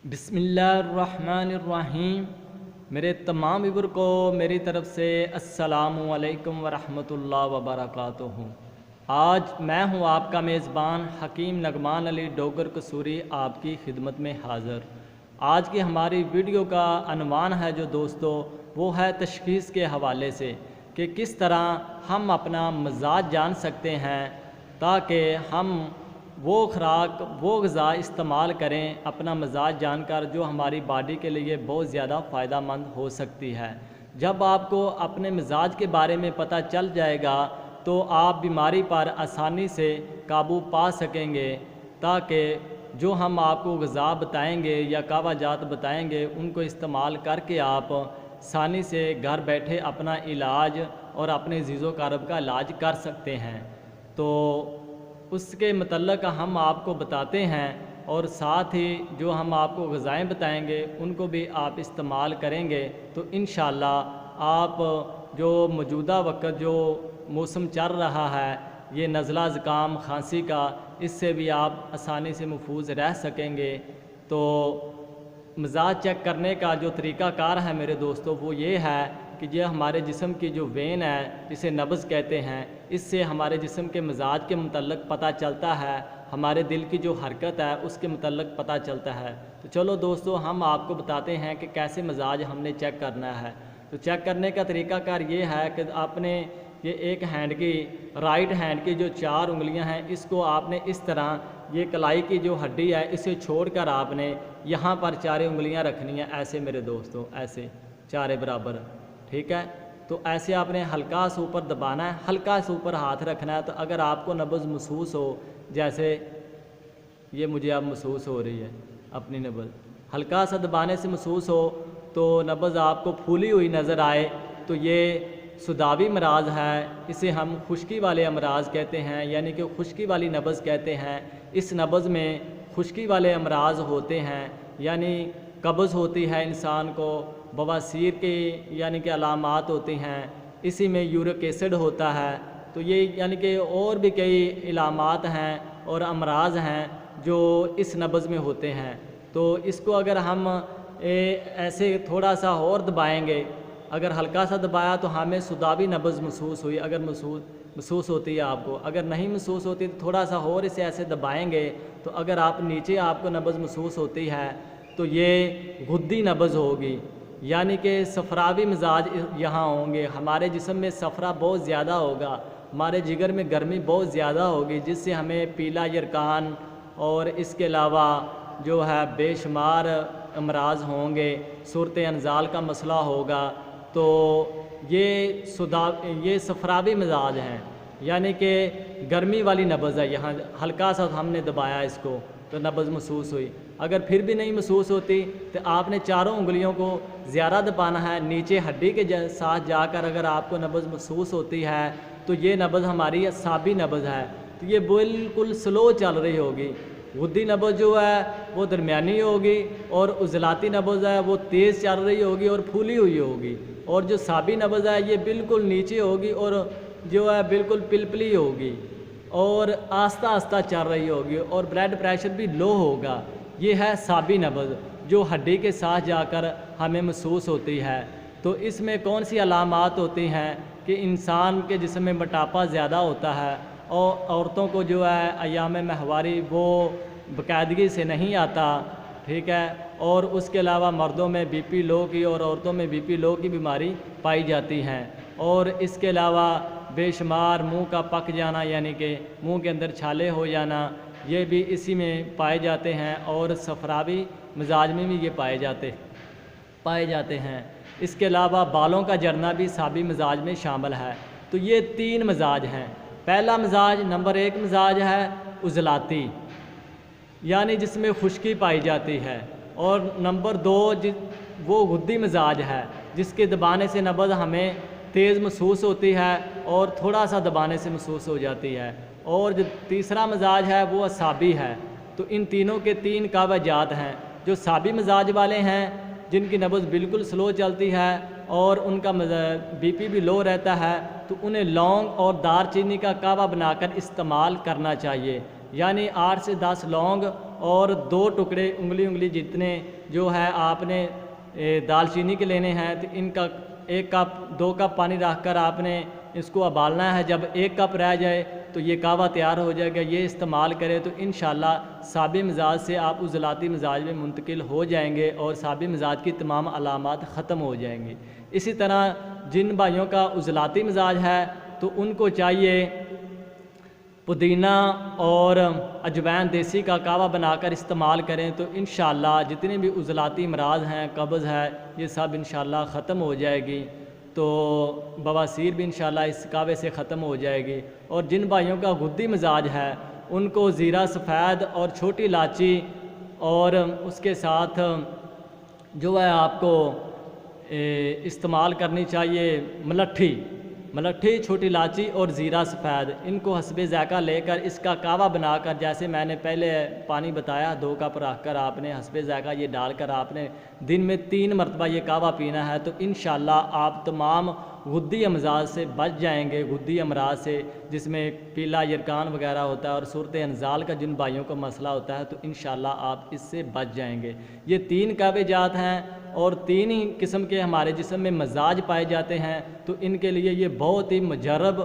बिस्मिल्लाहिर्रहमानिर्रहीम। मेरे तमाम व्यूअर को मेरी तरफ़ से अस्सलामु अलैकुम वरहमतुल्लाहि वबरकातुहू। आज मैं हूँ आपका मेज़बान हकीम नगमान अली डोगर कसूरी आपकी खिदमत में हाज़िर। आज की हमारी वीडियो का अनवान है जो दोस्तों वो है तशख़ीस के हवाले से कि किस तरह हम अपना मिज़ाज जान सकते हैं ताकि हम वो खुराक वो ग़िज़ा इस्तेमाल करें अपना मिज़ाज जानकर जो हमारी बॉडी के लिए बहुत ज़्यादा फ़ायदेमंद हो सकती है। जब आपको अपने मिज़ाज के बारे में पता चल जाएगा तो आप बीमारी पर आसानी से काबू पा सकेंगे, ताकि जो हम आपको ग़िज़ा बताएंगे या कहवाजात बताएंगे उनको इस्तेमाल करके आप आसानी से घर बैठे अपना इलाज और अपने ज़ीज़ो कारब का इलाज कर सकते हैं। तो उसके मतलब हम आपको बताते हैं और साथ ही जो हम आपको ग़िज़ाएँ बताएंगे उनको भी आप इस्तेमाल करेंगे तो इंशाअल्लाह आप जो मौजूदा वक्त जो मौसम चल रहा है ये नज़ला ज़ुकाम खांसी का, इससे भी आप आसानी से महफूज रह सकेंगे। तो मिज़ाज चेक करने का जो तरीक़ाकार है मेरे दोस्तों वो ये है कि ये हमारे जिस्म की जो वेन है जिसे नब्ज़ कहते हैं, इससे हमारे जिस्म के मिज़ाज के मुतल्लक़ पता चलता है, हमारे दिल की जो हरकत है उसके मुतल्लक़ पता चलता है। तो चलो दोस्तों हम आपको बताते हैं कि कैसे मिज़ाज हमने चेक करना है। तो चेक करने का तरीक़ाकार ये है कि आपने ये एक हैंड की राइट हैंड की जो 4 उंगलियां हैं इसको आपने इस तरह ये कलाई की जो हड्डी है इसे छोड़कर आपने यहाँ पर 4 उंगलियां रखनी है, ऐसे मेरे दोस्तों, ऐसे 4 बराबर, ठीक है। तो ऐसे आपने हल्का से ऊपर दबाना है, हल्का से ऊपर हाथ रखना है। तो अगर आपको नब्ज़ महसूस हो, जैसे ये मुझे अब महसूस हो रही है अपनी नब्ज़, हल्का सा दबाने से महसूस हो तो नब्ज़ आपको फूली हुई नज़र आए तो ये सुदावी मराज़ है, इसे हम खुश्की वाले अमराज़ कहते हैं, यानी कि खुश्की वाली नब्ज़ कहते हैं। इस नब्ज़ में खुश्की वाले अमराज़ होते हैं, यानी कब्ज़ होती है इंसान को, बवासीर की यानी कि अलामात होती हैं, इसी में यूरिक एसिड होता है। तो ये यानी कि और भी कई इलामात हैं और अमराज़ हैं जो इस नब्ज़ में होते हैं। तो इसको अगर हम ऐसे थोड़ा सा और दबाएंगे, अगर हल्का सा दबाया तो हमें सुदावी नब्ज़ महसूस हुई, अगर महसूस होती है आपको, अगर नहीं महसूस होती तो थोड़ा सा और इसे ऐसे दबाएंगे तो अगर आप नीचे आपको नब्ज़ महसूस होती है तो ये गुद्दी नब्ज़ होगी, यानी कि सफ़रावी मिज़ाज यहाँ होंगे। हमारे जिस्म में सफ़रा बहुत ज़्यादा होगा, हमारे जिगर में गर्मी बहुत ज़्यादा होगी, जिससे हमें पीला यरकान और इसके अलावा जो है बेशुमार अमराज़ होंगे, सूरत अनजाल का मसला होगा। तो ये सफ़रावी मिज़ाज हैं, यानी कि गर्मी वाली नब्ज़ है। यहाँ हल्का सा हमने दबाया इसको तो नब्ज़ महसूस हुई। अगर फिर भी नहीं महसूस होती तो आपने 4 उंगलियों को ज़्यादा दबाना है, नीचे हड्डी के साथ जाकर अगर आपको नब्ज़ महसूस होती है तो ये नब्ज़ हमारी असाबी नब्ज़ है। तो ये बिल्कुल स्लो चल रही होगी। गुद्दी नब्ज़ जो है वो दरमियानी होगी और उज़लाती नब्ज़ है वो तेज़ चल रही होगी और फूली हुई होगी, और जो साबी नब्ज़ है ये बिल्कुल नीचे होगी और जो है बिल्कुल पिलपली होगी और आस्ता आस्ता चल रही होगी और ब्लड प्रेशर भी लो होगा। ये है साबी नब्ज़ जो हड्डी के साथ जाकर हमें महसूस होती है। तो इसमें कौन सी अलामात होती हैं कि इंसान के जिस्म में मोटापा ज़्यादा होता है और औरतों को जो है अय्याम महवारी वो बाकायदगी से नहीं आता, ठीक है। और उसके अलावा मर्दों में बीपी लो की और औरतों में बीपी लो की बीमारी पाई जाती हैं। और इसके अलावा बेशुमार मुंह का पक जाना, यानी कि मुंह के अंदर छाले हो जाना, ये भी इसी में पाए जाते हैं और सफ़रावी मिज़ाज में भी ये पाए जाते हैं। इसके अलावा बालों का झड़ना भी साबी मिज़ाज में शामिल है। तो ये 3 मिज़ाज हैं। पहला मिज़ाज नंबर 1 मिज़ाज है उज़लाती, यानी जिसमें खुश्की पाई जाती है, और नंबर 2 वो गुद्दी मिज़ाज है जिसके दबाने से नब्ज़ हमें तेज़ महसूस होती है और थोड़ा सा दबाने से महसूस हो जाती है। और जो तीसरा मिज़ाज है वो असाबी है। तो इन तीनों के 3 कावजात हैं। जो साबी मिज़ाज वाले हैं जिनकी नब्ज़ बिल्कुल स्लो चलती है और उनका बीपी भी लो रहता है, तो उन्हें लौंग और दालचीनी का कावा बनाकर इस्तेमाल करना चाहिए। यानी 8 से 10 लौंग और 2 टुकड़े उंगली जितने जो है आपने दालचीनी के लेने हैं। तो इनका 1 कप 2 कप पानी रख कर आपने इसको उबालना है। जब 1 कप रह जाए तो ये कहवा तैयार हो जाएगा। ये इस्तेमाल करें तो इंशाल्लाह साबी मिजाज से आप उज़लाती मिजाज में मुंतकिल हो जाएंगे और साबी मिजाज की तमाम अलामात ख़त्म हो जाएंगी। इसी तरह जिन भाइयों का उज़लाती मिजाज है तो उनको चाहिए पुदीना और अजवैन देसी का कहवा बनाकर इस्तेमाल करें तो इंशाल्लाह जितने भी उज़लाती अमराज हैं, कब्ज़ है, ये सब इंशाल्लाह ख़त्म हो जाएगी। तो बवासीर भी इंशाल्लाह इस कहवे से ख़त्म हो जाएगी। और जिन भाइयों का गुद्दी मिजाज है उनको ज़ीरा सफ़ेद और छोटी इलायची और उसके साथ जो है आपको इस्तेमाल करनी चाहिए मलट्ठी, छोटी इलायची और ज़ीरा सफ़ेद, इनको हस्बे ज़ायक़ा लेकर इसका कहवा बनाकर, जैसे मैंने पहले पानी बताया 2 कप रख कर आपने हस्बे ज़ायक़ा ये डालकर आपने दिन में 3 मरतबा ये कहवा पीना है। तो इंशाल्लाह आप तमाम गुद्दी अमराज से बच जाएंगे। गुद्दी अमराज से जिसमें पीला यरकान वगैरह होता है और सूरत अंजाल का जिन भाइयों को मसला होता है तो इंशाल्लाह आप इससे बच जाएंगे। ये 3 कहवे जात हैं और 3 ही किस्म के हमारे जिस्म में मजाज पाए जाते हैं। तो इनके लिए ये बहुत ही मुजर्रब